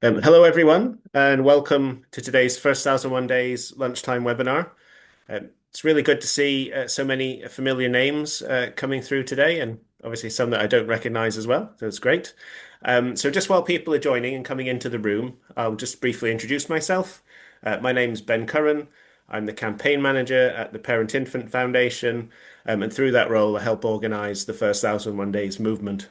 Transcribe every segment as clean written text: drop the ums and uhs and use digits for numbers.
Hello, everyone, and welcome to today's First 1001 Days lunchtime webinar. It's really good to see so many familiar names coming through today, and obviously some that I don't recognize as well, so it's great. So just while people are joining and coming into the room, I'll just briefly introduce myself. My name's Ben Curran. I'm the campaign manager at the Parent Infant Foundation, and through that role, I help organize the First 1001 Days movement.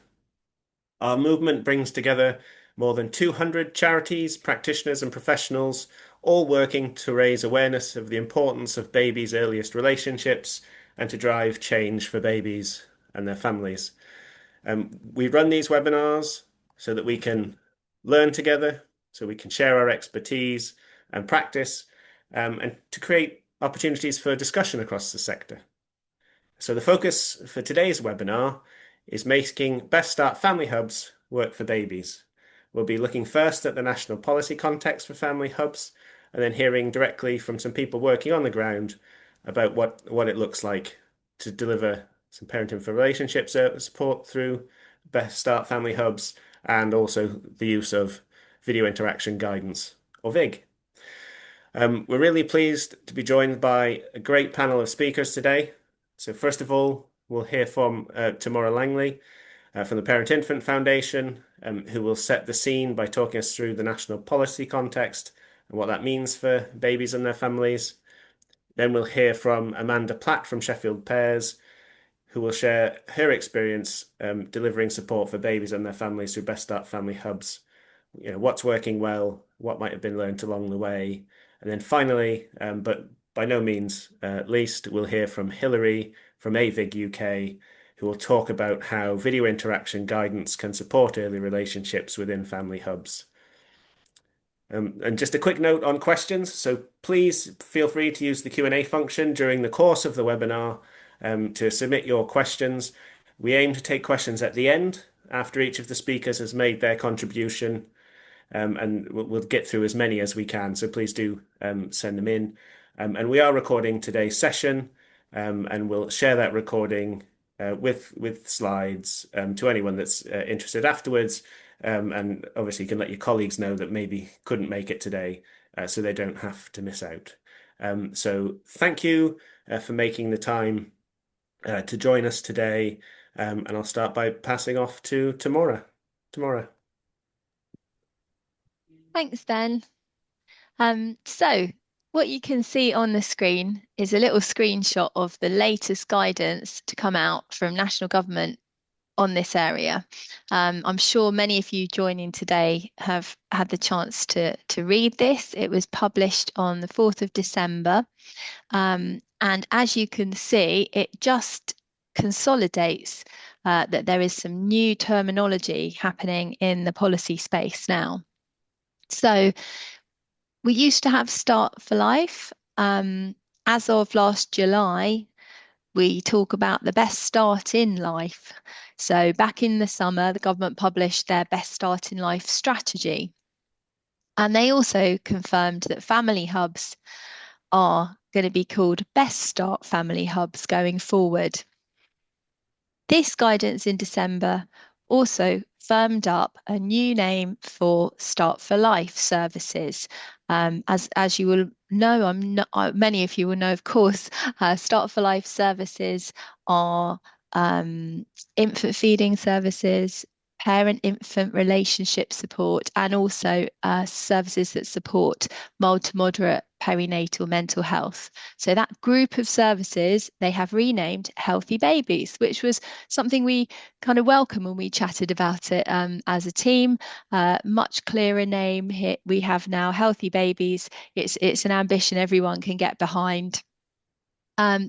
Our movement brings together more than 200 charities, practitioners, and professionals, all working to raise awareness of the importance of babies' earliest relationships and to drive change for babies and their families. We run these webinars so that we can learn together, so we can share our expertise and practice, and to create opportunities for discussion across the sector. So the focus for today's webinar is making Best Start family hubs work for babies. We'll be looking first at the national policy context for family hubs, and then hearing directly from some people working on the ground about what it looks like to deliver some parenting for relationships support through Best Start family hubs, and also the use of video interaction guidance, or VIG. We're really pleased to be joined by a great panel of speakers today. So first of all, we'll hear from Tamora Langley from the Parent Infant Foundation, who will set the scene by talking us through the national policy context and what that means for babies and their families. Then we'll hear from Amanda Platt from Sheffield Pairs, who will share her experience delivering support for babies and their families through Best Start Family Hubs. You know, what's working well, what might have been learned along the way. And then finally, but by no means least, we'll hear from Hilary from AVIGuk, who will talk about how video interaction guidance can support early relationships within family hubs. And just a quick note on questions. So please feel free to use the Q&A function during the course of the webinar to submit your questions. We aim to take questions at the end after each of the speakers has made their contribution, and we'll get through as many as we can. So please do send them in. And we are recording today's session, and we'll share that recording with slides to anyone that's interested afterwards. And obviously, you can let your colleagues know that maybe couldn't make it today, so they don't have to miss out. So thank you for making the time to join us today. And I'll start by passing off to Tamora. Tamora. Thanks, Ben. So what you can see on the screen is a little screenshot of the latest guidance to come out from national government on this area. I'm sure many of you joining today have had the chance to read this. It was published on the 4th of December. And as you can see, it just consolidates that there is some new terminology happening in the policy space now. So we used to have Start for Life. As of last July, we talk about the best start in life. So back in the summer, the government published their best start in life strategy. And they also confirmed that family hubs are going to be called Best Start Family Hubs going forward. This guidance in December also firmed up a new name for Start for Life services. As you will know, many of you will know, of course, Start for Life services are infant feeding services, parent-infant relationship support, and also services that support mild to moderate perinatal mental health. So that group of services, they have renamed Healthy Babies, which was something we kind of welcome when we chatted about it as a team. Much clearer name here. We have now Healthy Babies. It's an ambition everyone can get behind.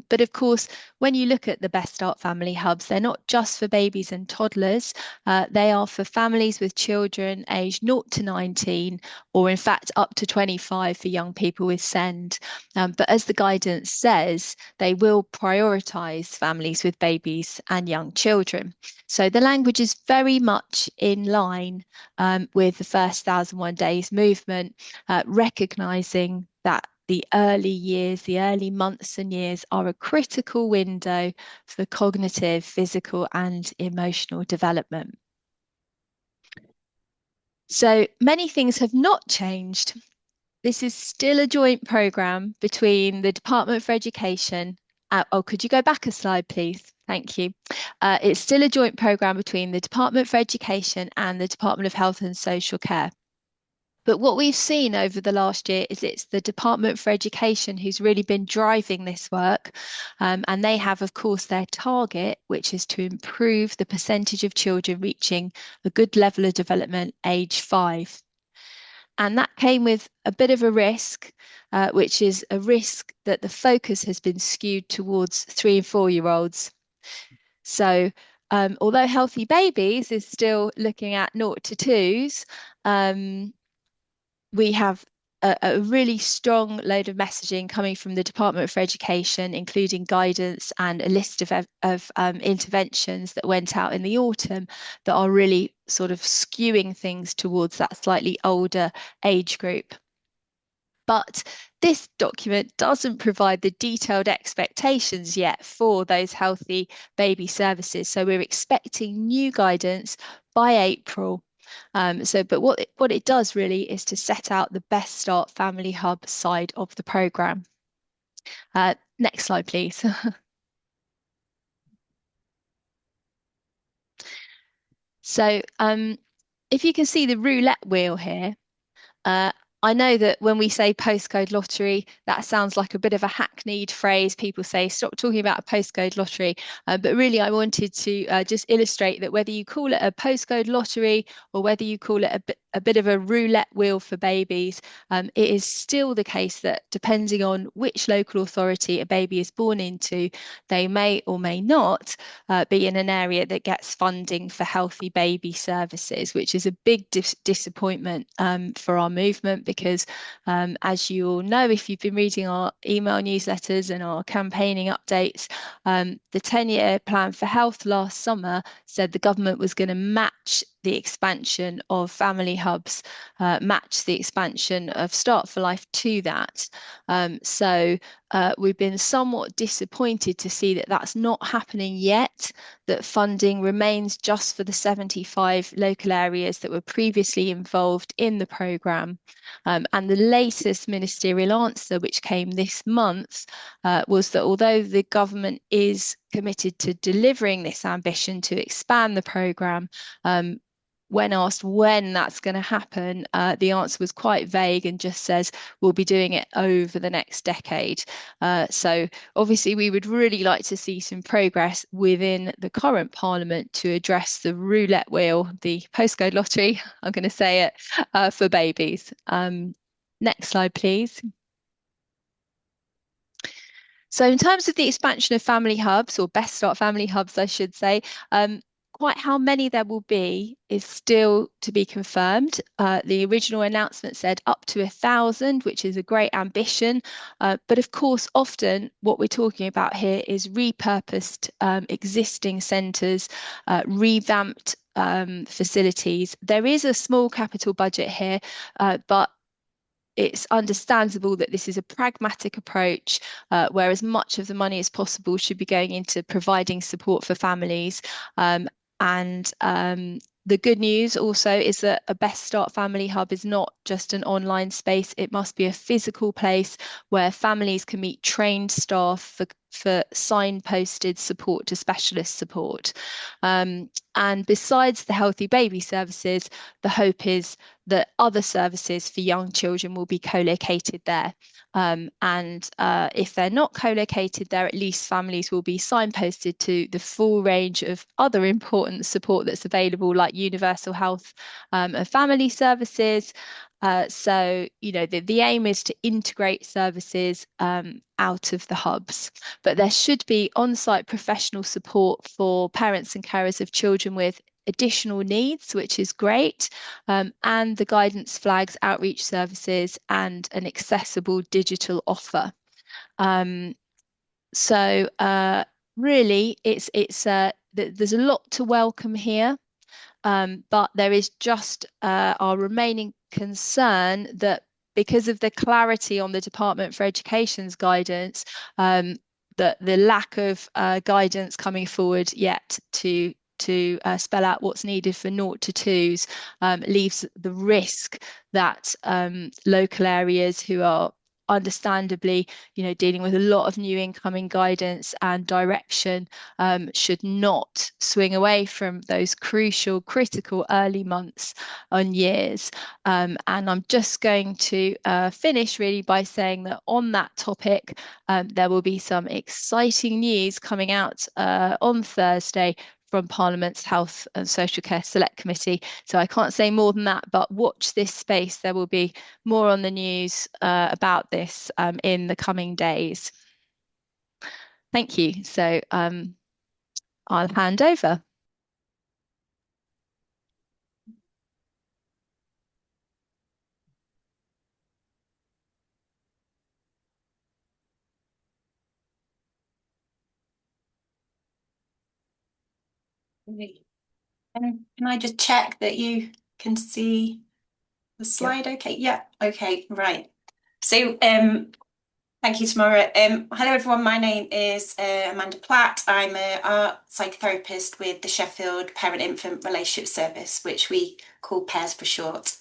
But of course, when you look at the Best Start Family Hubs, they're not just for babies and toddlers. They are for families with children aged 0 to 19, or in fact up to 25 for young people with SEND. But as the guidance says, they will prioritise families with babies and young children. So the language is very much in line with the First 1001 Days movement, recognising that the early years, the early months and years are a critical window for cognitive, physical, and emotional development. So many things have not changed. This is still a joint programme between the Department for Education. Oh, could you go back a slide, please? Thank you. It's still a joint programme between the Department for Education and the Department of Health and Social Care. But what we've seen over the last year is it's the Department for Education who's really been driving this work. And they have, of course, their target, which is to improve the percentage of children reaching a good level of development age 5. And that came with a bit of a risk, which is a risk that the focus has been skewed towards 3 and 4 year olds. So, although Healthy Babies is still looking at 0 to 2s, we have a really strong load of messaging coming from the Department for Education, including guidance and a list of interventions that went out in the autumn that are really sort of skewing things towards that slightly older age group. But this document doesn't provide the detailed expectations yet for those healthy baby services. So we're expecting new guidance by April. But what it does really is to set out the Best Start Family Hub side of the programme. Next slide, please. So if you can see the roulette wheel here, uh, I know that when we say postcode lottery, that sounds like a bit of a hackneyed phrase. People say, stop talking about a postcode lottery. But really, I wanted to just illustrate that whether you call it a postcode lottery or whether you call it a bit of a roulette wheel for babies, it is still the case that depending on which local authority a baby is born into, they may or may not be in an area that gets funding for healthy baby services, which is a big disappointment for our movement because, as you all know, if you've been reading our email newsletters and our campaigning updates, the 10-year plan for health last summer said the government was going to match the expansion of family hubs, match the expansion of Start for Life to that. We've been somewhat disappointed to see that that's not happening yet, that funding remains just for the 75 local areas that were previously involved in the programme. And the latest ministerial answer, which came this month, was that although the government is committed to delivering this ambition to expand the programme, when asked when that's going to happen, the answer was quite vague and just says we'll be doing it over the next decade. So obviously we would really like to see some progress within the current parliament to address the roulette wheel, the postcode lottery, I'm going to say it, for babies. Next slide, please. So in terms of the expansion of family hubs, or Best Start family hubs, I should say, quite how many there will be is still to be confirmed. The original announcement said up to 1,000, which is a great ambition. But of course, often what we're talking about here is repurposed existing centres, revamped facilities. There is a small capital budget here, but it's understandable that this is a pragmatic approach, where as much of the money as possible should be going into providing support for families. And the good news also is that a Best Start Family Hub is not just an online space. It must be a physical place where families can meet trained staff for signposted support to specialist support. And besides the healthy baby services, the hope is that other services for young children will be co-located there. And if they're not co-located there, at least families will be signposted to the full range of other important support that's available, like universal health and family services. The aim is to integrate services out of the hubs, but there should be on-site professional support for parents and carers of children with additional needs, which is great, and the guidance flags outreach services and an accessible digital offer. Um, really, there's a lot to welcome here. But there is just our remaining concern that because of the clarity on the Department for Education's guidance, that the lack of guidance coming forward yet to to spell out what's needed for naught to twos, leaves the risk that local areas who are understandably, dealing with a lot of new incoming guidance and direction, should not swing away from those crucial, critical early months and years. And I'm just going to finish really by saying that on that topic, there will be some exciting news coming out on Thursday from Parliament's Health and Social Care Select Committee. So I can't say more than that, but watch this space. There will be more on the news about this in the coming days. Thank you. So I'll hand over. Great. Can I just check that you can see the Yep. slide? Okay, yeah, okay, right. So thank you, Tamora. Hello everyone, my name is Amanda Platt. I'm a art psychotherapist with the Sheffield Parent Infant Relationship Service, which we call PAIRS for short.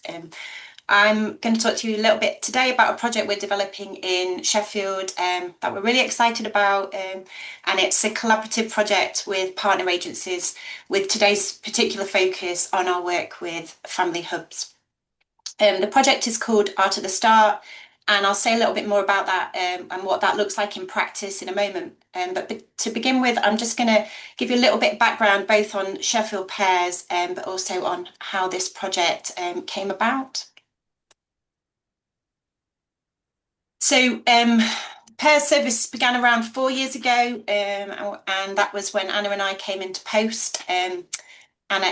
I'm going to talk to you a little bit today about a project we're developing in Sheffield that we're really excited about. And it's a collaborative project with partner agencies, with today's particular focus on our work with family hubs. The project is called Art at the Start, and I'll say a little bit more about that and what that looks like in practice in a moment. But to begin with, I'm just going to give you a little bit of background both on Sheffield Pairs, but also on how this project came about. So Pairs service began around 4 years ago, and that was when Anna and I came into post. Anna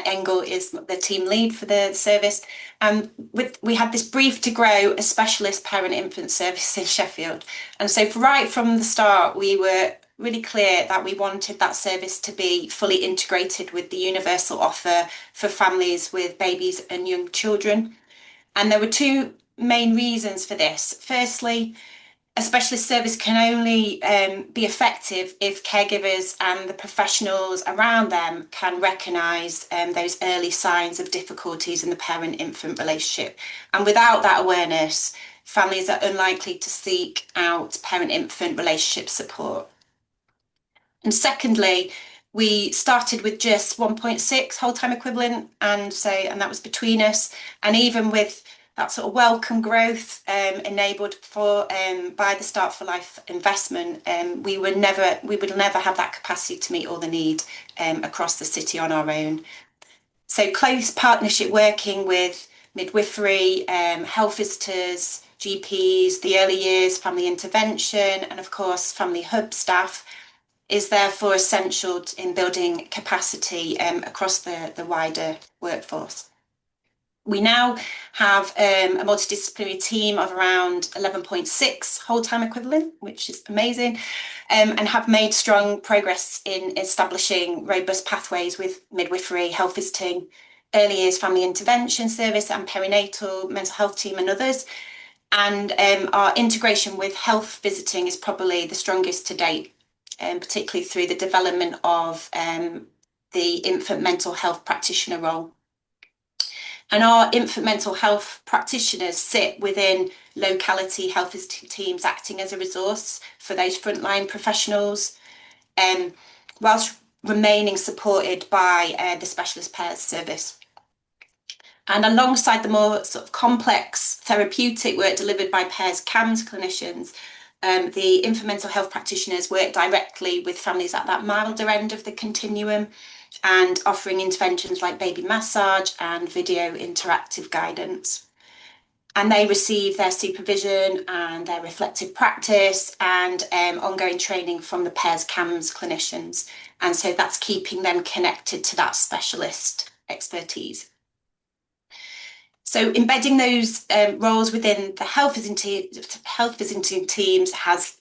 Engel is the team lead for the service. And we had this brief to grow a specialist parent infant service in Sheffield. And so right from the start, we were really clear that we wanted that service to be fully integrated with the universal offer for families with babies and young children. And there were two main reasons for this. Firstly, a specialist service can only be effective if caregivers and the professionals around them can recognise those early signs of difficulties in the parent-infant relationship. And without that awareness, families are unlikely to seek out parent-infant relationship support. And secondly, we started with just 1.6 whole-time equivalent, and that was between us. And even with that sort of welcome growth enabled by the Start for Life investment, we would never have that capacity to meet all the need across the city on our own. So close partnership working with midwifery, health visitors, GPs, the early years, family intervention, and of course family hub staff is therefore essential in building capacity across the wider workforce. We now have a multidisciplinary team of around 11.6 whole-time equivalent, which is amazing, and have made strong progress in establishing robust pathways with midwifery, health visiting, early years family intervention service and perinatal mental health team and others. And our integration with health visiting is probably the strongest to date, particularly through the development of the infant mental health practitioner role. And our infant mental health practitioners sit within locality health visiting teams, acting as a resource for those frontline professionals, whilst remaining supported by the specialist pairs service. And alongside the more sort of complex therapeutic work delivered by pairs CAMS clinicians, the infant mental health practitioners work directly with families at that milder end of the continuum, and offering interventions like baby massage and video interactive guidance. And they receive their supervision and their reflective practice and ongoing training from the Pairs CAMS clinicians. And so that's keeping them connected to that specialist expertise. So embedding those roles within the health visiting teams has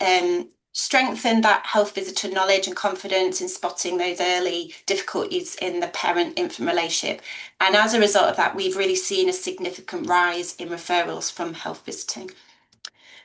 strengthened that health visitor knowledge and confidence in spotting those early difficulties in the parent-infant relationship. And as a result of that, we've really seen a significant rise in referrals from health visiting.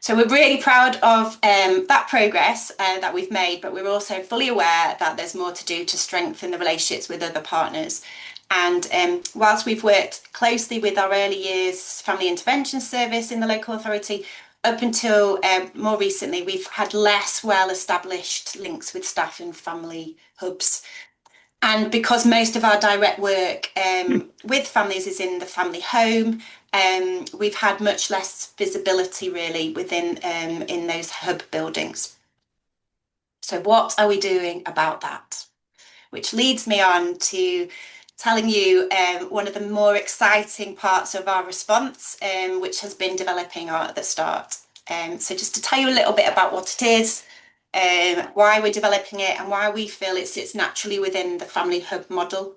So we're really proud of that progress that we've made, but we're also fully aware that there's more to do to strengthen the relationships with other partners. And whilst we've worked closely with our early years family intervention service in the local authority, up until more recently, we've had less well-established links with staff in family hubs. And because most of our direct work with families is in the family home, we've had much less visibility really within in those hub buildings. So what are we doing about that? Which leads me on to telling you one of the more exciting parts of our response, which has been developing at the start. So just to tell you a little bit about what it is, why we're developing it and why we feel it sits naturally within the family hub model.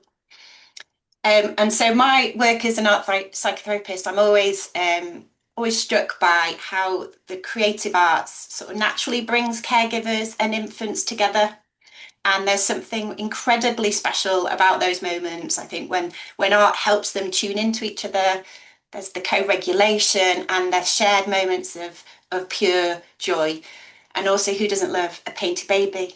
And so my work as an art psychotherapist, I'm always struck by how the creative arts sort of naturally brings caregivers and infants together. And there's something incredibly special about those moments. I think when art helps them tune into each other, there's the co-regulation and there's shared moments of pure joy. And also, who doesn't love a painted baby?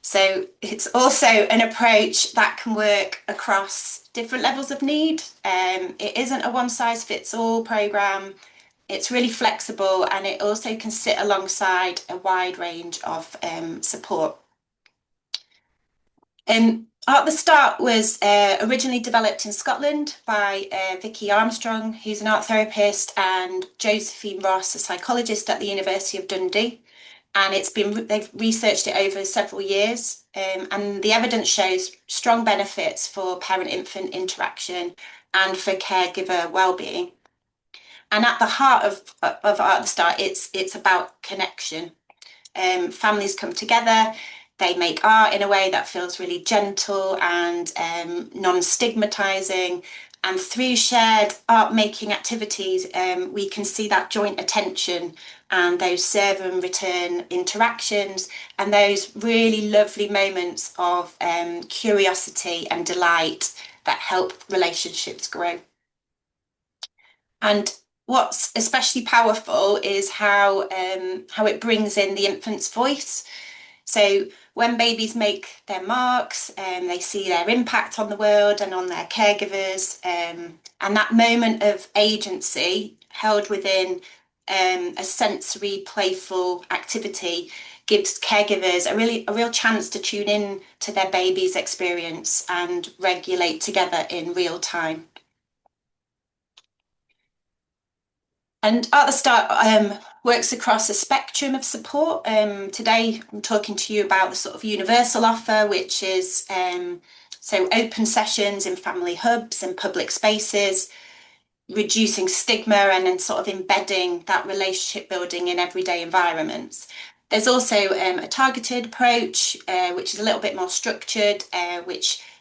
So it's also an approach that can work across different levels of need. It isn't a one-size-fits-all programme. It's really flexible and it also can sit alongside a wide range of support. At the Start was originally developed in Scotland by Vicky Armstrong, who's an art therapist, and Josephine Ross, a psychologist at the University of Dundee. And they've researched it over several years, and the evidence shows strong benefits for parent-infant interaction and for caregiver well-being. And at the heart of Art at the Start, it's about connection. Families come together, they make art in a way that feels really gentle and non-stigmatizing. And through shared art making activities, we can see that joint attention and those serve and return interactions and those really lovely moments of curiosity and delight that help relationships grow. And what's especially powerful is how it brings in the infant's voice. So when babies make their marks, they see their impact on the world and on their caregivers, and that moment of agency held within a sensory, playful activity gives caregivers a real chance to tune in to their baby's experience and regulate together in real time. And At the Start works across a spectrum of support. Today, I'm talking to you about the sort of universal offer, which is so open sessions in family hubs and public spaces, reducing stigma and then sort of embedding that relationship building in everyday environments. There's also a targeted approach, which is a little bit more structured,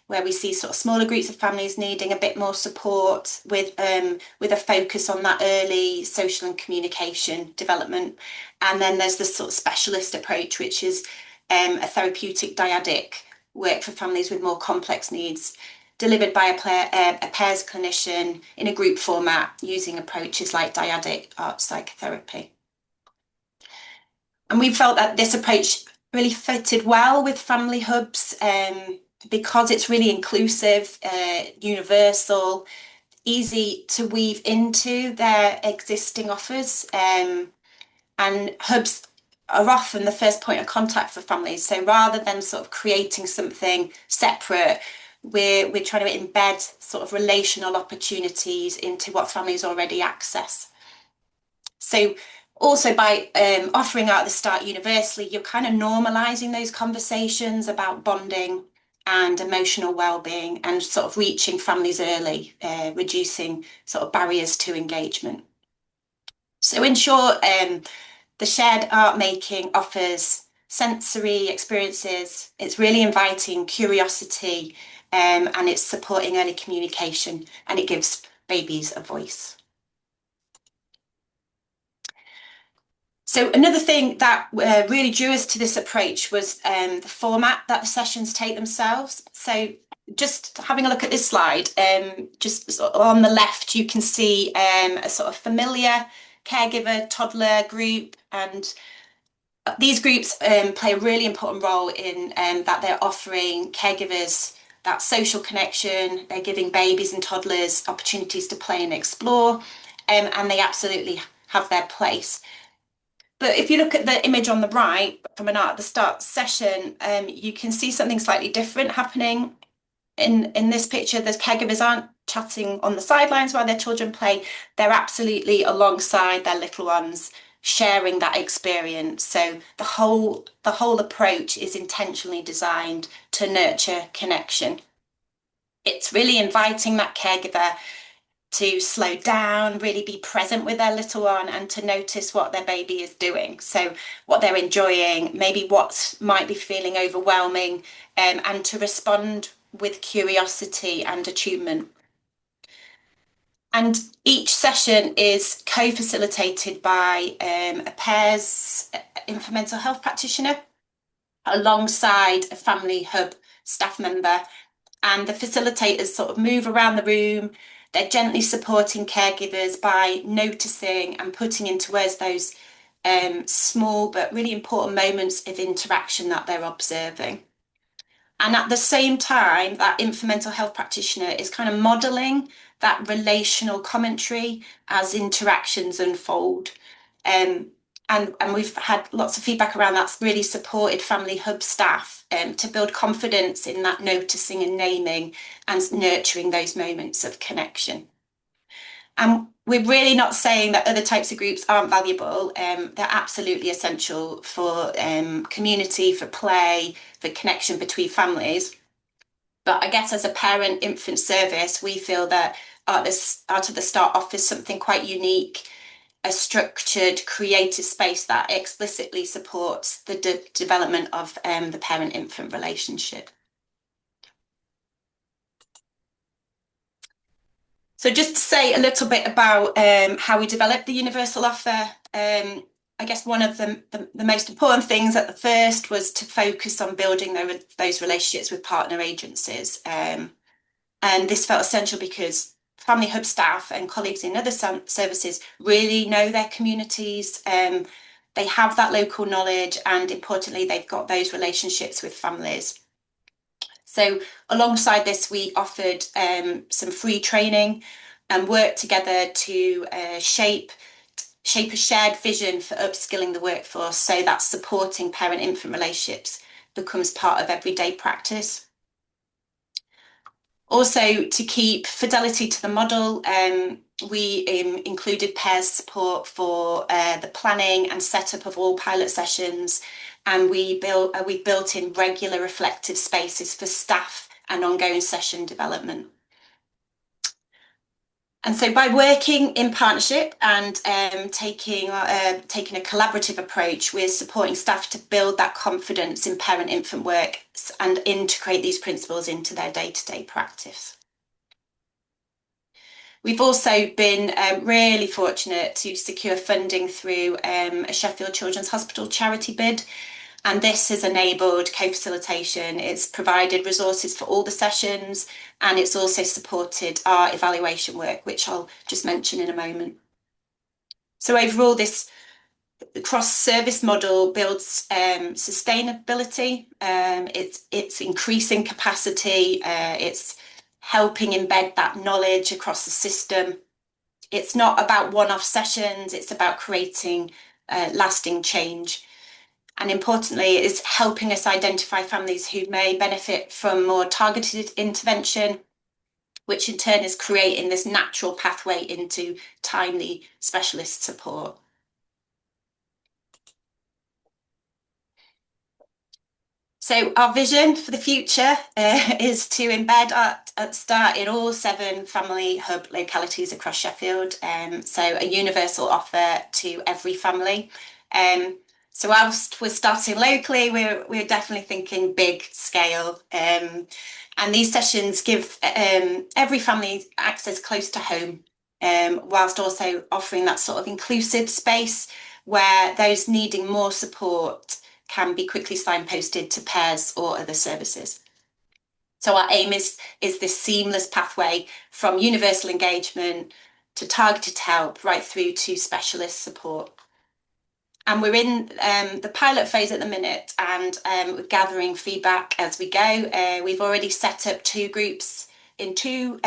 where we see sort of smaller groups of families needing a bit more support with a focus on that early social and communication development. And then there's the sort of specialist approach, which is a therapeutic dyadic work for families with more complex needs, delivered by a pairs clinician in a group format using approaches like dyadic art psychotherapy. And we felt that this approach really fitted well with family hubs because it's really inclusive, universal, easy to weave into their existing offers. And hubs are often the first point of contact for families. So rather than sort of creating something separate, we're trying to embed sort of relational opportunities into what families already access. So also by offering Art at the Start universally, you're kind of normalizing those conversations about bonding and emotional well-being and sort of reaching families early, reducing sort of barriers to engagement. So in short, the shared art making offers sensory experiences. It's really inviting curiosity, and it's supporting early communication, and it gives babies a voice. So another thing that really drew us to this approach was the format that the sessions take themselves. So just having a look at this slide, just on the left, you can see a sort of familiar caregiver, toddler group, and these groups play a really important role in that they're offering caregivers that social connection, they're giving babies and toddlers opportunities to play and explore, and they absolutely have their place. But if you look at the image on the right from at the start session, you can see something slightly different happening in this picture. The caregivers aren't chatting on the sidelines while their children play. They're absolutely alongside their little ones, sharing that experience. So the whole approach is intentionally designed to nurture connection. It's really inviting that caregiver to slow down, really be present with their little one, and to notice what their baby is doing. So, what they're enjoying, maybe what might be feeling overwhelming, and to respond with curiosity and attunement. And each session is co-facilitated by a PAIRS infant mental health practitioner alongside a family hub staff member, and the facilitators sort of move around the room. They're gently supporting caregivers by noticing and putting into words those small but really important moments of interaction that they're observing. And at the same time, that infant mental health practitioner is kind of modelling that relational commentary as interactions unfold. And we've had lots of feedback around that's really supported Family Hub staff to build confidence in that noticing and naming and nurturing those moments of connection. And we're really not saying that other types of groups aren't valuable. They're absolutely essential for community, for play, for connection between families. But I guess as a parent-infant service, we feel that Art of the Start offers something quite unique, a structured, creative space that explicitly supports the development of the parent-infant relationship. So just to say a little bit about how we developed the universal offer, I guess one of the most important things at the first was to focus on building those relationships with partner agencies. And this felt essential because Family Hub staff and colleagues in other services really know their communities. They have that local knowledge, and importantly, they've got those relationships with families. So alongside this, we offered some free training and worked together to shape a shared vision for upskilling the workforce so that supporting parent-infant relationships becomes part of everyday practice. Also, to keep fidelity to the model, we included PAIRS support for the planning and setup of all pilot sessions, and we built in regular reflective spaces for staff and ongoing session development. And so by working in partnership and taking a collaborative approach, we're supporting staff to build that confidence in parent-infant work and integrate these principles into their day-to-day practice. We've also been really fortunate to secure funding through a Sheffield Children's Hospital charity bid, and this has enabled co-facilitation. It's provided resources for all the sessions, and it's also supported our evaluation work, which I'll just mention in a moment. So overall, this cross-service model builds sustainability. It's increasing capacity. It's helping embed that knowledge across the system. It's not about one-off sessions. It's about creating lasting change. And importantly, it's helping us identify families who may benefit from more targeted intervention, which in turn is creating this natural pathway into timely specialist support. So our vision for the future is to embed Art at Start in all 7 Family Hub localities across Sheffield. So a universal offer to every family. So whilst we're starting locally, we're definitely thinking big scale. And these sessions give every family access close to home, whilst also offering that sort of inclusive space where those needing more support can be quickly signposted to PAIRS or other services. So our aim is this seamless pathway from universal engagement to targeted help right through to specialist support. And we're in the pilot phase at the minute, and we're gathering feedback as we go. We've already set up groups in two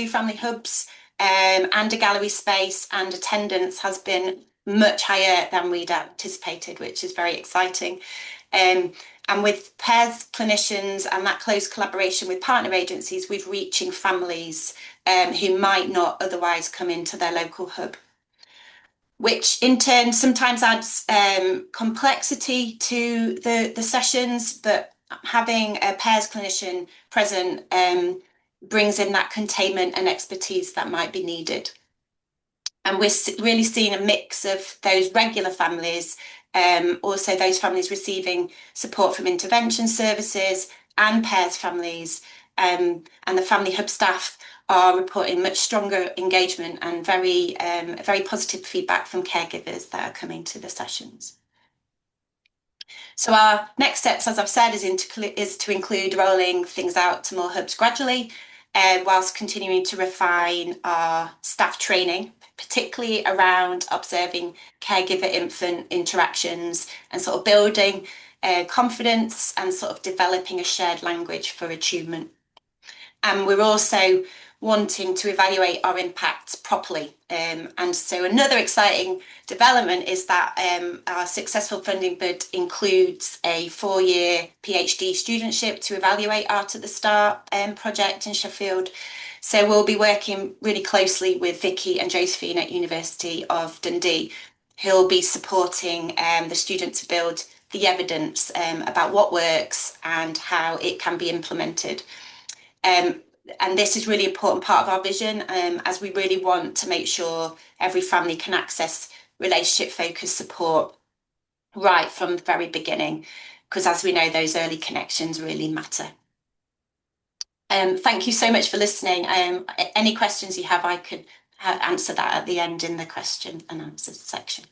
family hubs, and a gallery space, and attendance has been much higher than we'd anticipated, which is very exciting. And with pairs clinicians and that close collaboration with partner agencies, we're reaching families who might not otherwise come into their local hub, which in turn sometimes adds complexity to the sessions, but having a pairs clinician present brings in that containment and expertise that might be needed. And we're really seeing a mix of those regular families, also those families receiving support from intervention services and pairs families, and the family hub staff are reporting much stronger engagement and very positive feedback from caregivers that are coming to the sessions. So our next steps, as I've said, is to include rolling things out to more hubs gradually, whilst continuing to refine our staff training, particularly around observing caregiver-infant interactions and sort of building confidence and sort of developing a shared language for attunement. And we're also wanting to evaluate our impact properly. And so another exciting development is that our successful funding bid includes a 4-year PhD studentship to evaluate Art at the Start project in Sheffield. So we'll be working really closely with Vicky and Josephine at University of Dundee, who'll be supporting the student to build the evidence about what works and how it can be implemented. And this is a really important part of our vision, as we really want to make sure every family can access relationship-focused support right from the very beginning, because as we know, those early connections really matter. Thank you so much for listening. Any questions you have, I could answer that at the end in the question and answer section.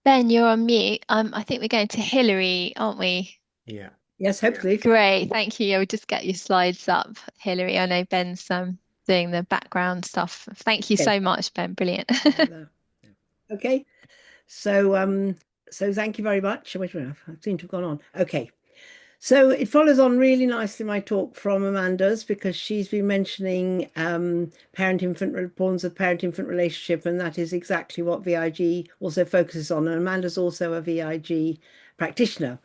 Ben, you're on mute. I think we're going to Hilary, aren't we? Yeah. Yes, hopefully. Great, thank you. I'll just get your slides up, Hilary. I know Ben's doing the background stuff. Thank you Okay. so much, Ben. Brilliant. Okay. So thank you very much. Wait a minute, I seem to have gone on. Okay. So it follows on really nicely my talk from Amanda's, because she's been mentioning parent-infant importance of parent-infant relationship, and that is exactly what VIG also focuses on. And Amanda's also a VIG practitioner.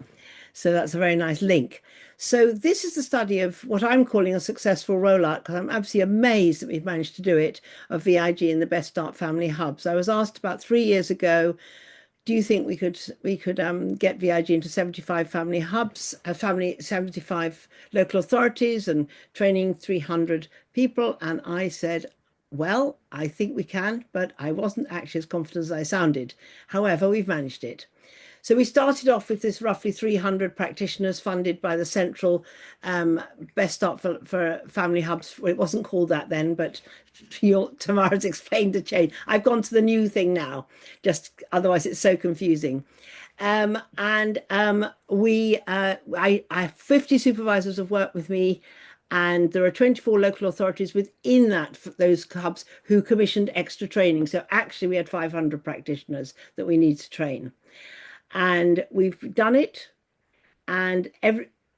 So that's a very nice link. So this is the study of what I'm calling a successful rollout, because I'm absolutely amazed that we've managed to do it, of VIG in the Best Start Family Hubs. I was asked about 3 years ago, do you think we could get VIG into 75 family hubs, 75 local authorities, and training 300 people? And I said, well, I think we can, but I wasn't actually as confident as I sounded. However, we've managed it. So we started off with this roughly 300 practitioners funded by the central Best Start for Family Hubs. It wasn't called that then, but Tamara's explained the change. I've gone to the new thing now, just otherwise it's so confusing. I have 50 supervisors have worked with me, and there are 24 local authorities within those hubs who commissioned extra training. So actually we had 500 practitioners that we need to train. And we've done it, and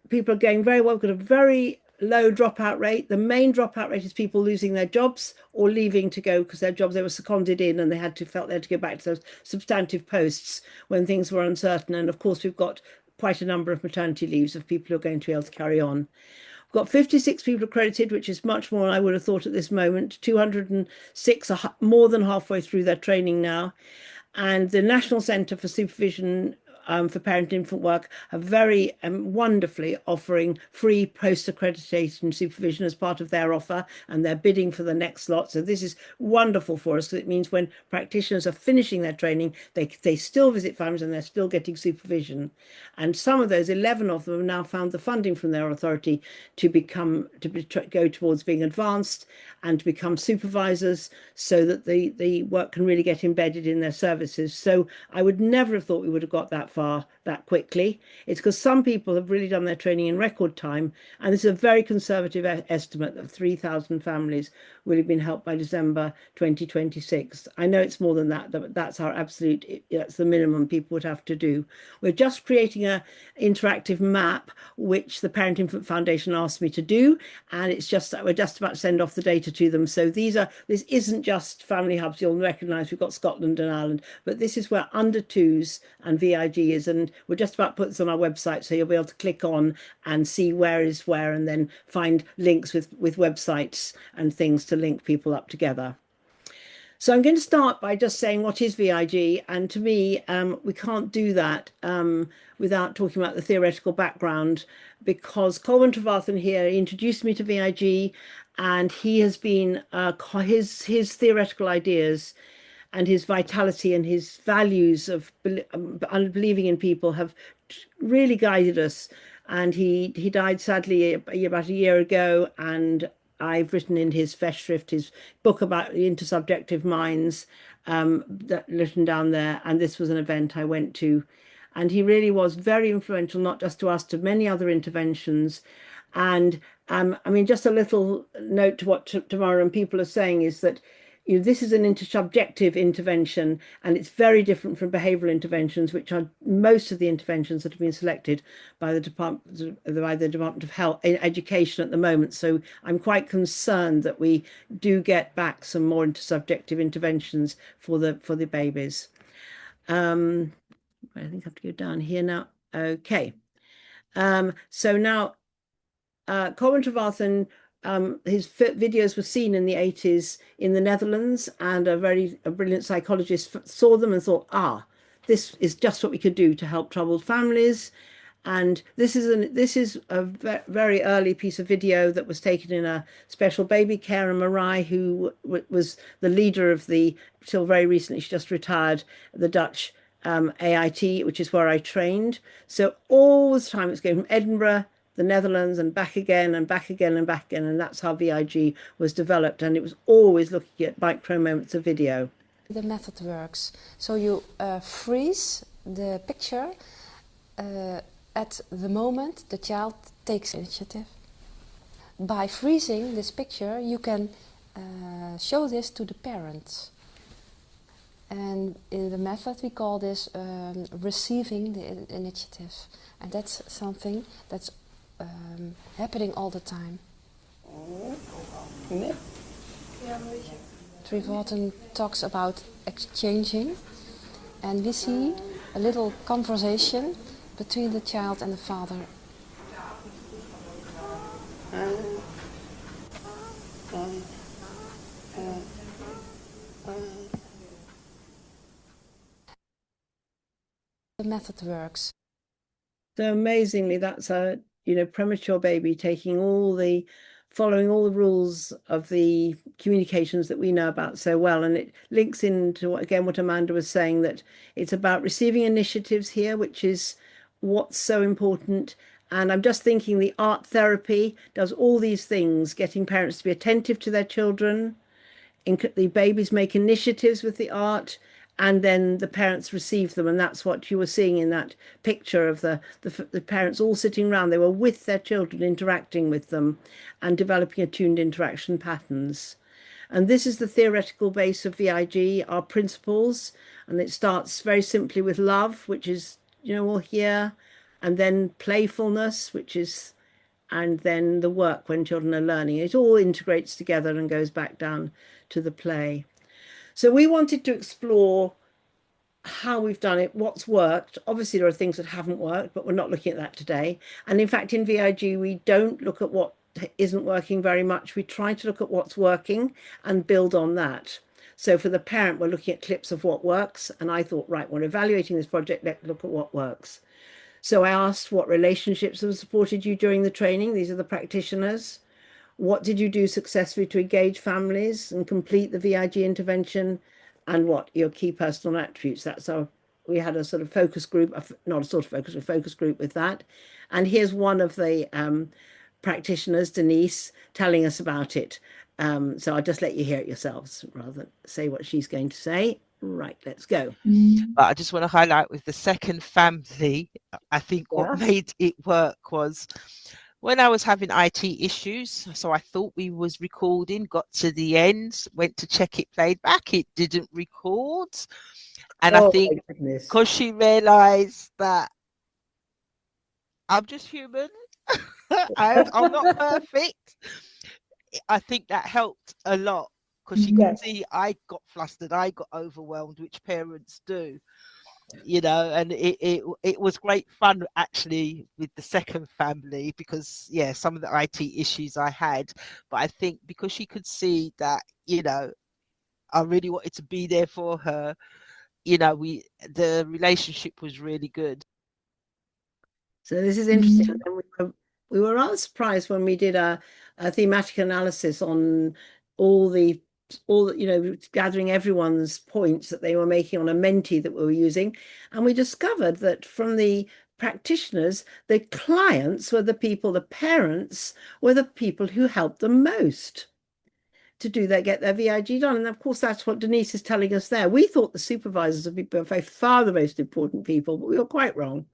people are going very well. We've got a very low dropout rate. The main dropout rate is people losing their jobs or leaving to go because their jobs, they were seconded in and felt they had to go back to those substantive posts when things were uncertain. And of course, we've got quite a number of maternity leaves of people who are going to be able to carry on. We've got 56 people accredited, which is much more than I would have thought at this moment. 206 are more than halfway through their training now. And the National Centre for Supervision for parent infant work are very wonderfully offering free post accreditation supervision as part of their offer, and they're bidding for the next lot. So this is wonderful for us, because it means when practitioners are finishing their training, they still visit families and they're still getting supervision. And some of those, 11 of them, have now found the funding from their authority to go towards being advanced and to become supervisors, so that the work can really get embedded in their services. So I would never have thought we would have got that far that quickly. It's because some people have really done their training in record time, and this is a very conservative estimate of 3,000 families will have been helped by December 2026. I know it's more than that, but that's that's the minimum people would have to do. We're just creating an interactive map, which the Parent Infant Foundation asked me to do, and it's just that we're just about to send off the data to them. So this isn't just family hubs. You'll recognise we've got Scotland and Ireland, but this is where under twos and VIG is, and we're just about to put this on our website, so you'll be able to click on and see where is where, and then find links with websites and things to link people up together. So I'm going to start by just saying what is VIG, and to me, we can't do that without talking about the theoretical background, because Colin Trevathan here introduced me to VIG, and he has been his theoretical ideas and his vitality and his values of believing in people have really guided us. And he died sadly about a year ago, and I've written in his Festschrift, his book about the intersubjective minds, that written down there. And this was an event I went to. And he really was very influential, not just to us, to many other interventions. And I mean, just a little note to what Tamora and people are saying is that this is an intersubjective intervention, and it's very different from behavioural interventions, which are most of the interventions that have been selected by the Department of Health Education at the moment. So I'm quite concerned that we do get back some more intersubjective interventions for the babies. I think I have to go down here now. Okay. So now Colin Trevathan, his videos were seen in the 80s in the Netherlands, and a brilliant psychologist saw them and thought, this is just what we could do to help troubled families. And this is a very early piece of video that was taken in a special baby care, and Marai, who was the leader of till very recently, she just retired, the Dutch AIT, which is where I trained. So all the time it's going from Edinburgh, the Netherlands, and back again and back again and back again, and that's how VIG was developed, and it was always looking at micro moments of video. The method works. So you freeze the picture at the moment the child takes initiative. By freezing this picture, you can show this to the parents. And in the method we call this receiving the initiative. And that's something that's happening all the time. Trevathan talks about exchanging, and we see a little conversation between the child and the father. The method works. So amazingly, that's a premature baby following all the rules of the communications that we know about so well. And it links into what Amanda was saying, that it's about receiving initiatives here, which is what's so important. And I'm just thinking the art therapy does all these things, getting parents to be attentive to their children. The babies make initiatives with the art, and then the parents receive them. And that's what you were seeing in that picture of the parents all sitting around. They were with their children, interacting with them and developing attuned interaction patterns. And this is the theoretical base of VIG, our principles. And it starts very simply with love, which is, all here, and then playfulness, and then the work when children are learning. It all integrates together and goes back down to the play. So we wanted to explore how we've done it, what's worked. Obviously, there are things that haven't worked, but we're not looking at that today. And in fact, in VIG, we don't look at what isn't working very much. We try to look at what's working and build on that. So for the parent, we're looking at clips of what works. And I thought, right, we're evaluating this project, let's look at what works. So I asked what relationships have supported you during the training. These are the practitioners. What did you do successfully to engage families and complete the VIG intervention? And what your key personal attributes? That's our, we had a sort of focus group, not a sort of focus, a focus group with that. And here's one of the practitioners, Denise, telling us about it. So I'll just let you hear it yourselves rather than say what she's going to say. Right, let's go. But I just want to highlight with the second family, I think what made it work was when I was having IT issues, so I thought we was recording, got to the end, went to check it played back, it didn't record. And I think because she realized that I'm just human, I'm not perfect, I think that helped a lot because she could see I got flustered, I got overwhelmed, which parents do. You know, and it was great fun actually with the second family because some of the IT issues I had, but I think because she could see that, you know, I really wanted to be there for her, you know, the relationship was really good. So this is interesting. And we were rather surprised when we did a thematic analysis on all the you know, gathering everyone's points that they were making on a Menti that we were using, and we discovered that from the practitioners, the clients were the people, the parents were the people who helped them most to do that, get their VIG done. And of course, that's what Denise is telling us there. We thought the supervisors would be by far the most important people, but we were quite wrong.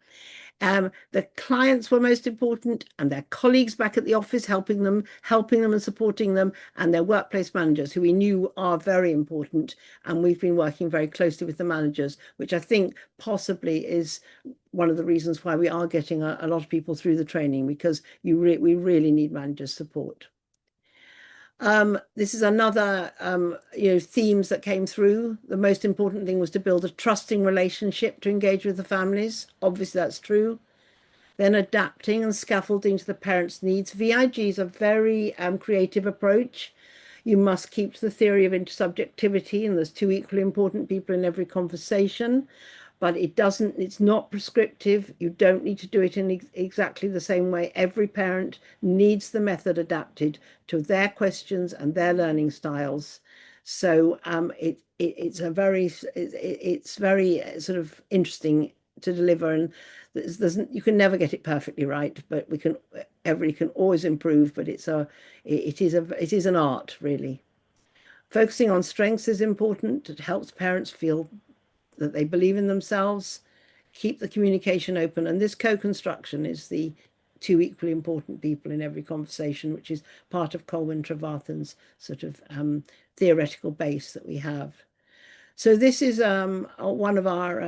The clients were most important, and their colleagues back at the office helping them and supporting them, and their workplace managers, who we knew are very important. And we've been working very closely with the managers, which I think possibly is one of the reasons why we are getting a lot of people through the training, because we really need managers' support. This is another, you know, themes that came through. The most important thing was to build a trusting relationship to engage with the families. Obviously, that's true. Then adapting and scaffolding to the parents' needs. VIG is a very creative approach. You must keep to the theory of intersubjectivity, and there's two equally important people in every conversation. But it's not prescriptive. You don't need to do it in exactly the same way. Every parent needs the method adapted to their questions and their learning styles. So it's very sort of interesting to deliver, and you can never get it perfectly right, but everybody can always improve. But it is an art, really. Focusing on strengths is important. It helps parents feel that they believe in themselves, keep the communication open. And this co-construction is the two equally important people in every conversation, which is part of Colwyn Trevarthen's sort of theoretical base that we have. So this is one of our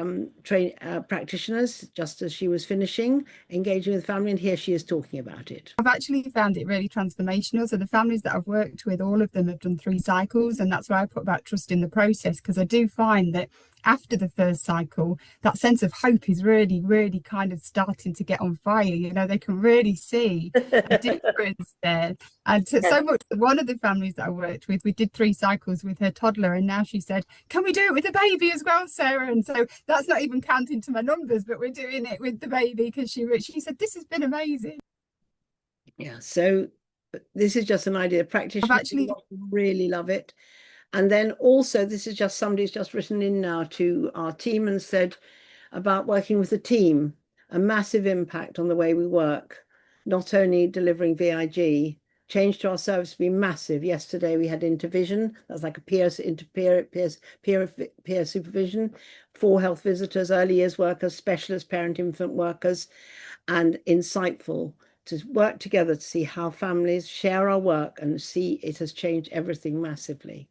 practitioners, just as she was finishing, engaging with family, and here she is talking about it. I've actually found it really transformational. So the families that I've worked with, all of them have done 3 cycles, and that's why I put about trust in the process, because I do find that after the first cycle, that sense of hope is really, really kind of starting to get on fire. You know, they can really see a difference there. And so much, one of the families that I worked with, we did 3 cycles with her toddler, and now she said, can we do it with the baby as well, Sarah? And so that's not even counting to my numbers, but we're doing it with the baby, because she said, this has been amazing. Yeah, so this is just an idea. Practitioners actually really love it. And then also, this is just somebody's just written in now to our team and said about working with a team, a massive impact on the way we work, not only delivering VIG, change to our service has been massive. Yesterday we had intervision, that's like a peer supervision, 4 health visitors, early years workers, specialist parent infant workers, and insightful to work together to see how families share our work and see it has changed everything massively.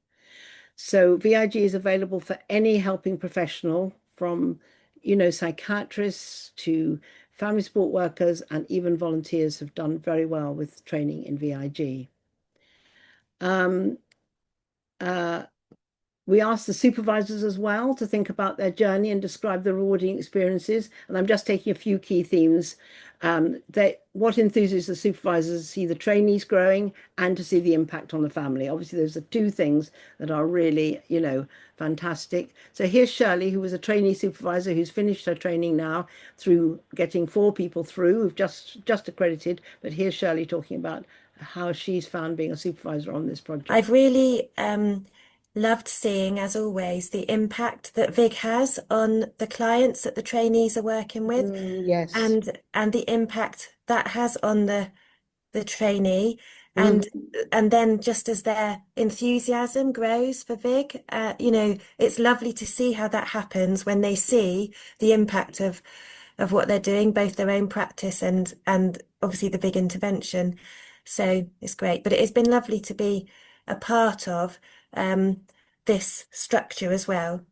So VIG is available for any helping professional, from, you know, psychiatrists to family support workers, and even volunteers have done very well with training in VIG. We asked the supervisors as well to think about their journey and describe the rewarding experiences. And I'm just taking a few key themes. What enthuses the supervisors to see the trainees growing and to see the impact on the family. Obviously, those are two things that are really, fantastic. So here's Shirley, who was a trainee supervisor who's finished her training now through getting 4 people through who've just accredited. But here's Shirley talking about how she's found being a supervisor on this project. I've really loved seeing, as always, the impact that VIG has on the clients that the trainees are working with, Yes. and the impact that has on the trainee, and then just as their enthusiasm grows for VIG, it's lovely to see how that happens when they see the impact of what they're doing, both their own practice and obviously the VIG intervention. So it's great, but it has been lovely to be a part of this structure as well.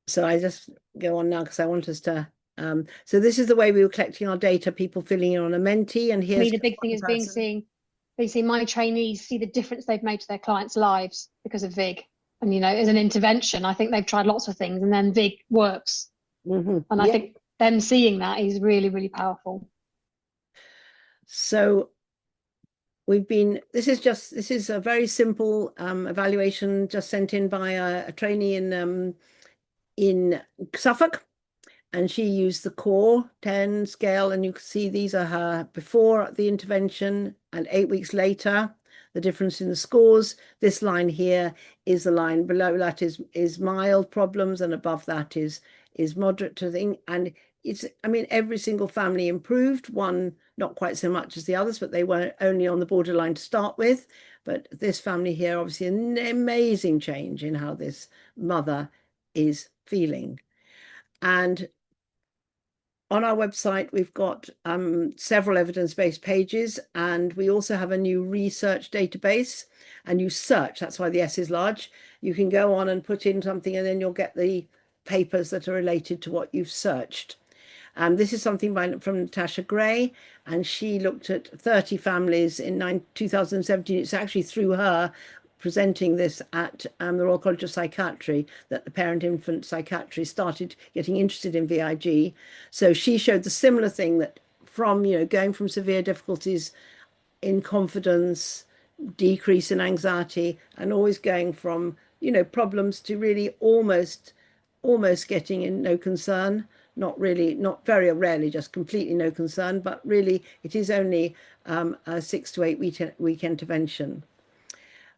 So I just go on now because I want us to. So this is the way we were collecting our data, people filling in on a Menti, and here's the big thing is seeing my trainees see the difference they've made to their clients' lives because of VIG. And as an intervention, I think they've tried lots of things, and then VIG works. And I think them seeing that is really, really powerful. So this is a very simple evaluation just sent in by a trainee in Suffolk, and she used the core 10 scale, and you can see these are her before the intervention and 8 weeks later, the difference in the scores. This line here is the line below that is mild problems, and above that is moderate to thing. And every single family improved, one not quite so much as the others, but they were only on the borderline to start with. But this family here, obviously an amazing change in how this mother is feeling. And on our website, we've got several evidence-based pages, and we also have a new research database. And you search, that's why the S is large. You can go on and put in something, and then you'll get the papers that are related to what you've searched. This is something from Natasha Gray, and she looked at 30 families in 2017. It's actually through her presenting this at the Royal College of Psychiatry that the parent-infant psychiatry started getting interested in VIG. So she showed the similar thing, that from going from severe difficulties in confidence, decrease in anxiety, and always going from problems to really almost getting in no concern. Not very rarely, just completely no concern, but really it is only a 6 to 8 week intervention.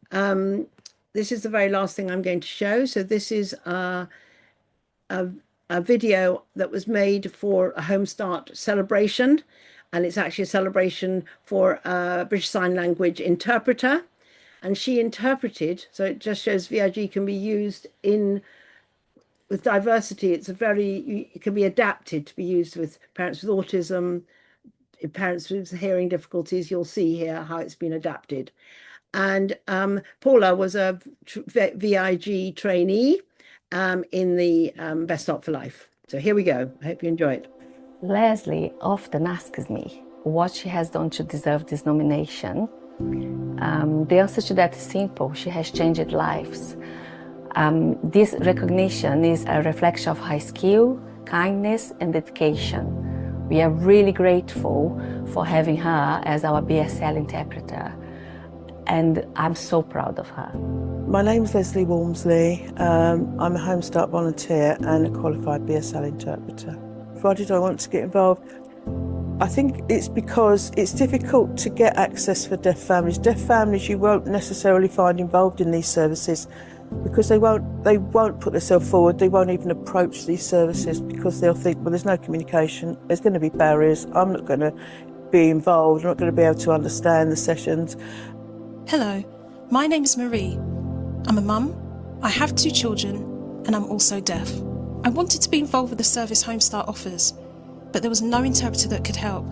This is the very last thing I'm going to show. So this is a video that was made for a Home Start celebration, and it's actually a celebration for a British Sign Language interpreter, and she interpreted. So it just shows VIG can be used with diversity. It can be adapted to be used with parents with autism, parents with hearing difficulties. You'll see here how it's been adapted. And Paula was a VIG trainee in the Best Start for Life. So here we go. I hope you enjoy it. Leslie often asks me what she has done to deserve this nomination. The answer to that is simple. She has changed lives. This recognition is a reflection of her skill, kindness, and dedication. We are really grateful for having her as our BSL interpreter, and I'm so proud of her. My name's Leslie Walmsley. I'm a Home Start volunteer and a qualified BSL interpreter. Why did I want to get involved? I think it's because it's difficult to get access for deaf families. Deaf families you won't necessarily find involved in these services, because they won't put themselves forward. They won't even approach these services because they'll think, well, there's no communication, there's going to be barriers, I'm not going to be involved, I'm not going to be able to understand the sessions. Hello, my name is Marie. I'm a mum, I have 2 children, and I'm also deaf. I wanted to be involved with the service Home Start offers, but there was no interpreter that could help.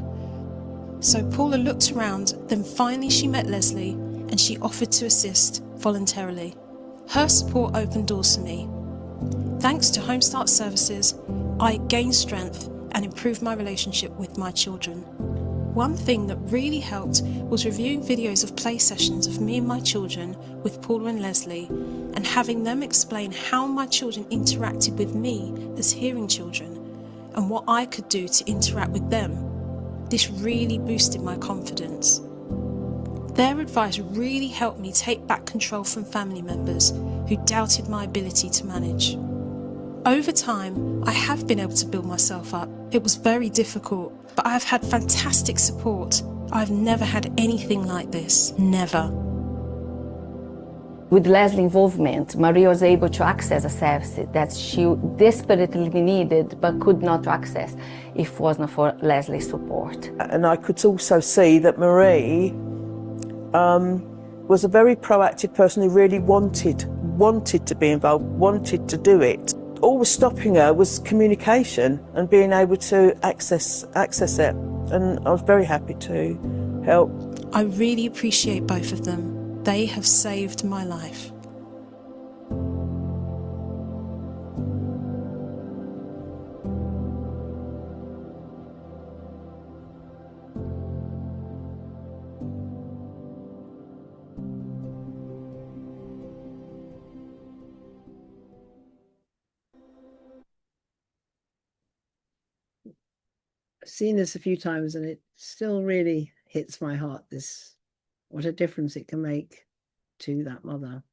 So Paula looked around, then finally she met Leslie, and she offered to assist voluntarily. Her support opened doors for me. Thanks to Home Start services, I gained strength and improved my relationship with my children. One thing that really helped was reviewing videos of play sessions of me and my children with Paula and Leslie, and having them explain how my children interacted with me as hearing children and what I could do to interact with them. This really boosted my confidence. Their advice really helped me take back control from family members who doubted my ability to manage. Over time, I have been able to build myself up. It was very difficult, but I've had fantastic support. I've never had anything like this, never. With Leslie's involvement, Maria was able to access a service that she desperately needed but could not access if it wasn't for Leslie's support. And I could also see that Marie was a very proactive person who really wanted to be involved, wanted to do it. All was stopping her was communication and being able to access it. And I was very happy to help. I really appreciate both of them. They have saved my life. Seen this a few times and it still really hits my heart, what a difference it can make to that mother.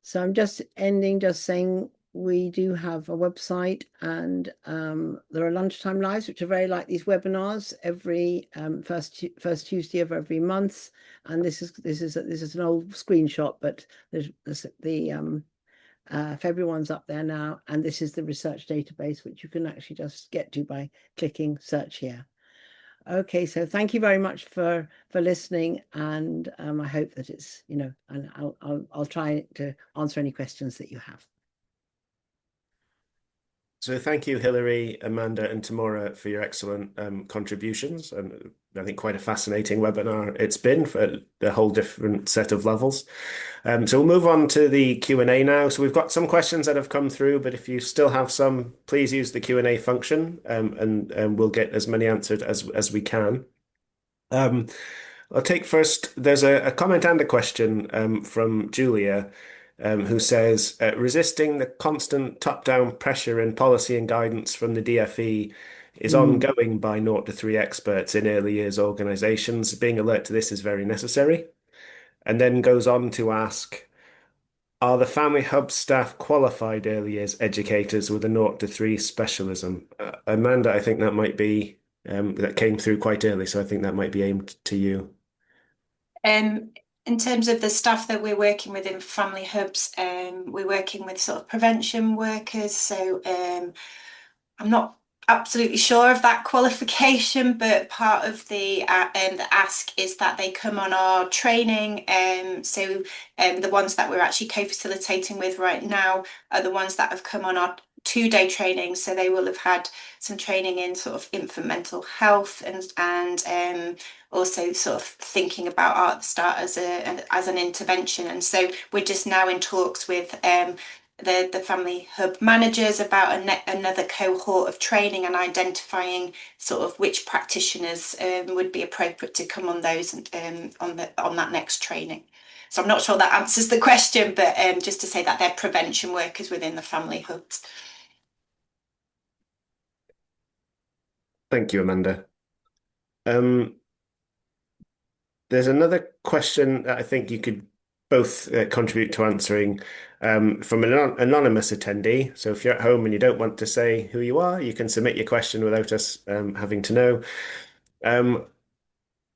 So I'm just saying we do have a website, and there are lunchtime lives, which are very like these webinars every first Tuesday of every month. And this is an old screenshot, but there's the February one's up there now, and this is the research database, which you can actually just get to by clicking search here. Okay, so thank you very much for listening, and I hope that it's, and I'll try to answer any questions that you have. So thank you, Hilary, Amanda, and Tamora, for your excellent contributions, and I think quite a fascinating webinar it's been for a whole different set of levels. So we'll move on to the Q&A now. So we've got some questions that have come through, but if you still have some, please use the Q&A function, and we'll get as many answered as we can. I'll take first, there's a comment and a question from Julia, who says, resisting the constant top-down pressure and policy and guidance from the DFE is ongoing by 0 to 3 experts in early years organisations. Being alert to this is very necessary. And then goes on to ask, are the Family Hub staff qualified early years educators with a 0 to 3 specialism? Amanda, I think that might be, that came through quite early, so I think that might be aimed to you. In terms of the staff that we're working with in Family Hubs, we're working with sort of prevention workers. So I'm not absolutely sure of that qualification, but part of the ask is that they come on our training. So the ones that we're actually co-facilitating with right now are the ones that have come on our 2-day training. So they will have had some training in sort of infant mental health and also sort of thinking about art at the start as an intervention. And so we're just now in talks with the Family Hub managers about another cohort of training and identifying sort of which practitioners would be appropriate to come on those on that next training. So I'm not sure that answers the question, but just to say that they're prevention workers within the Family Hubs. Thank you, Amanda. There's another question that I think you could both contribute to answering from an anonymous attendee. So if you're at home and you don't want to say who you are, you can submit your question without us having to know.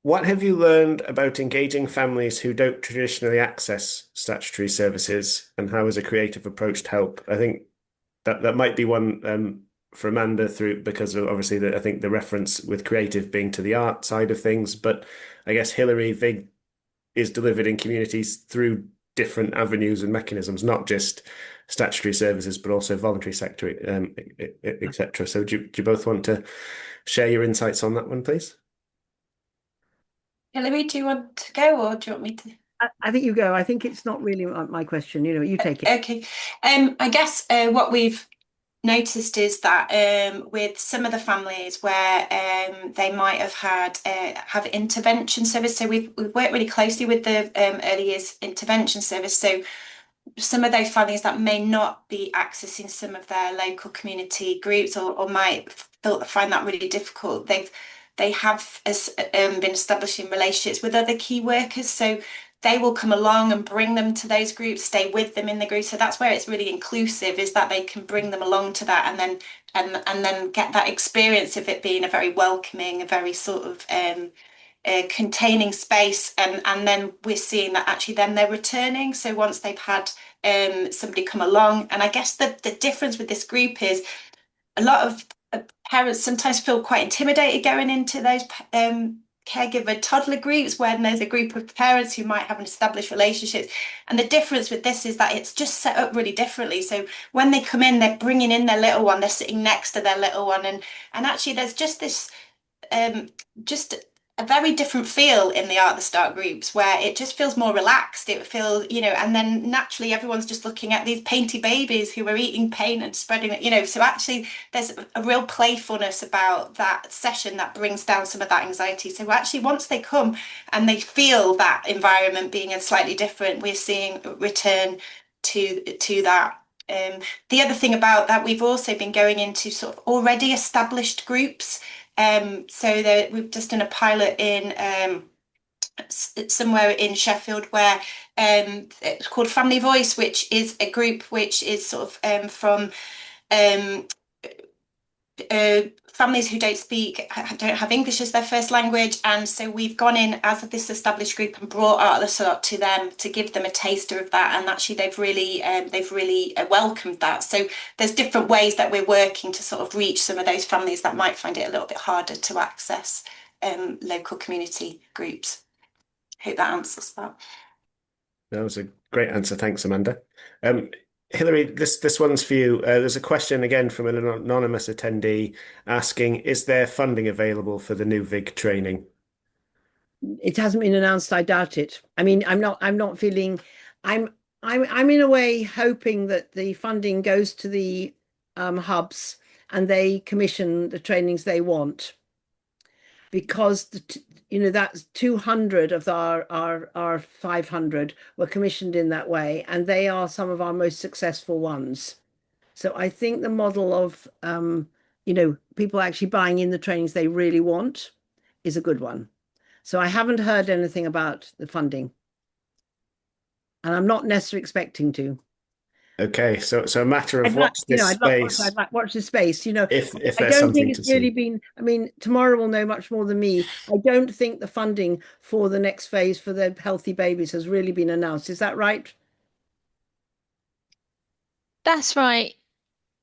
What have you learned about engaging families who don't traditionally access statutory services, and how has a creative approach to help? I think that might be one for Amanda, because of obviously I think the reference with creative being to the art side of things, but I guess Hilary, VIG is delivered in communities through different avenues and mechanisms, not just statutory services, but also voluntary sector, etc. So do you both want to share your insights on that one, please? Hilary, do you want to go, or do you want me to? I think you go. I think it's not really my question. You take it. Okay. I guess what we've noticed is that with some of the families where they might have had have intervention service, so we've worked really closely with the early years intervention service. So some of those families that may not be accessing some of their local community groups or might find that really difficult, they have been establishing relationships with other key workers. So they will come along and bring them to those groups, stay with them in the group. So that's where it's really inclusive, is that they can bring them along to that and then get that experience of it being a very welcoming, a very sort of containing space, and then we're seeing that actually then they're returning. So once they've had somebody come along, and I guess the difference with this group is a lot of parents sometimes feel quite intimidated going into those caregiver toddler groups when there's a group of parents who might have an established relationships. And the difference with this is that it's just set up really differently. So when they come in, they're bringing in their little one, they're sitting next to their little one, and actually there's just this just a very different feel in the Art the Start groups, where it just feels more relaxed. It feels, and then naturally everyone's just looking at these painty babies who are eating paint and spreading it, so actually there's a real playfulness about that session that brings down some of that anxiety. So actually once they come and they feel that environment being slightly different, we're seeing a return to that. The other thing about that, we've also been going into sort of already established groups. So that we've just done a pilot in somewhere in Sheffield where it's called Family Voice, which is a group which is sort of from families who don't have English as their first language. And so we've gone in as this established group and brought Art of the Start to them to give them a taster of that. And actually they've really welcomed that. So there's different ways that we're working to sort of reach some of those families that might find it a little bit harder to access local community groups. Hope that answers that. That was a great answer. Thanks, Amanda. Hilary, this one's for you. There's a question again from an anonymous attendee asking, is there funding available for the new VIG training? It hasn't been announced. I doubt it. I mean, I'm not feeling, I'm in a way hoping that the funding goes to the hubs and they commission the trainings they want, because that's 200 of our 500 were commissioned in that way, and they are some of our most successful ones. So I think the model of people actually buying in the trainings they really want is a good one. So I haven't heard anything about the funding, and I'm not necessarily expecting to. Okay, so a matter of watch this space. I'd like watch this space. If I there's don't think something it's to really see. been. I mean, Tamora will know much more than me. I don't think the funding for the next phase for the healthy babies has really been announced. Is that right? That's right.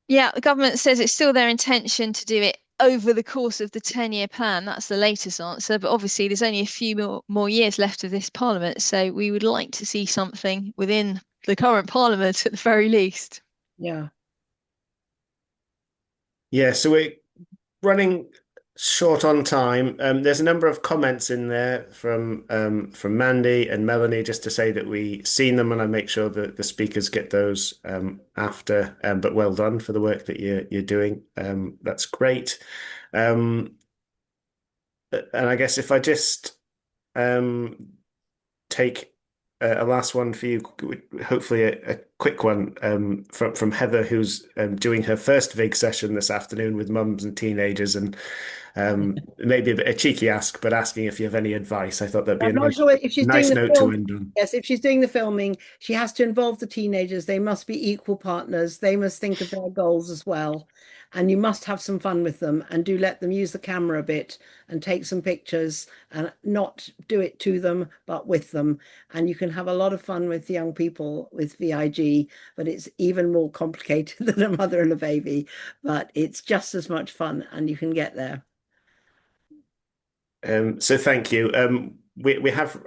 Yeah, the government says it's still their intention to do it over the course of the 10-year plan. That's the latest answer. But obviously, there's only a few more years left of this parliament. So we would like to see something within the current parliament at the very least. Yeah. Yeah, so we're running short on time. There's a number of comments in there from Mandy and Melanie, just to say that we seen them, and I make sure that the speakers get those after. But well done for the work that you're doing. That's great. And I guess if I just take a last one for you, hopefully a quick one from Heather, who's doing her first VIG session this afternoon with mums and teenagers, and maybe a cheeky ask, but asking if you have any advice. I thought that'd be I'm a not sure if she's doing nice the note to film. end on. Yes, if she's doing the filming, she has to involve the teenagers. They must be equal partners. They must think of their goals as well. And you must have some fun with them, and do let them use the camera a bit and take some pictures, and not do it to them, but with them. And you can have a lot of fun with young people with VIG, but it's even more complicated than a mother and a baby. But it's just as much fun, and you can get there. So thank you. We have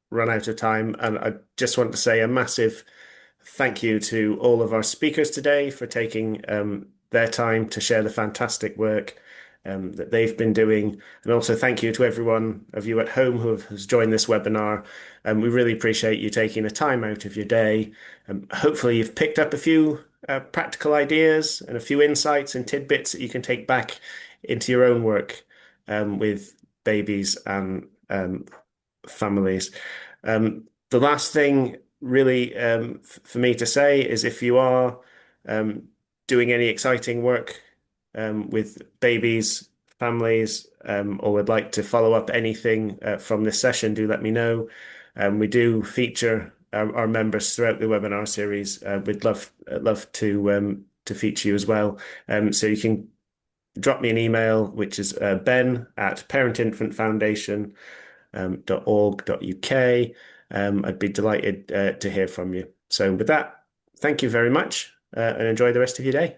run out of time, and I just want to say a massive thank you to all of our speakers today for taking their time to share the fantastic work that they've been doing. And also thank you to everyone of you at home who has joined this webinar. We really appreciate you taking the time out of your day. Hopefully you've picked up a few practical ideas and a few insights and tidbits that you can take back into your own work with babies and families. The last thing really for me to say is if you are doing any exciting work with babies, families, or would like to follow up anything from this session, do let me know. We do feature our members throughout the webinar series. We'd love to feature you as well. So you can drop me an email, which is ben@parentinfantfoundation.org.uk. I'd be delighted to hear from you. So with that, thank you very much and enjoy the rest of your day.